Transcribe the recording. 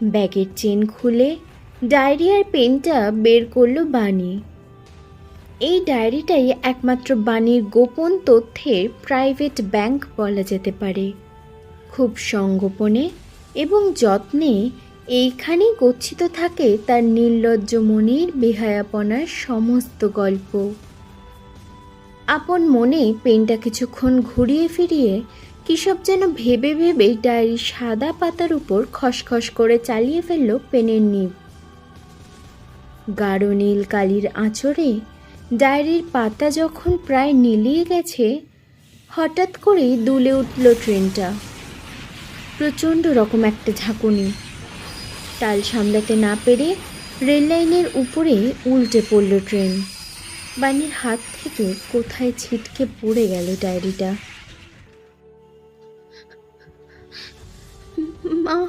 ব্যাগের চেন খুলে ডায়েরি আর পেনটা বের করলো বানি। এই ডায়েরিটাই একমাত্র বানির গোপন তথ্যের প্রাইভেট ব্যাংক বলা যেতে পারে। খুব সংগোপনে এবং যত্নে এইখানেই গচ্ছিত থাকে তার নির্লজ্জ মনের বেহায়াপনার সমস্ত গল্প। আপন মনে পেনটা কিছুক্ষণ ঘুরিয়ে ফিরিয়ে কিসব যেন ভেবে ভেবে ডায়েরির সাদা পাতার উপর খসখস করে চালিয়ে ফেলল পেনের নিব। গাঢ় নীল কালির আঁচড়ে ডায়েরির পাতা যখন প্রায় নীলিয়ে গেছে, হঠাৎ করেই দুলে উঠল ট্রেনটা। প্রচণ্ড রকম একটা ঝাঁকুনি। তাল সামলাতে না পেরে রেললাইনের উপরে উল্টে পড়ল ট্রেন। বানির হাত থেকে কোথায় ছিটকে পড়ে গেল ডায়েরিটা। মা।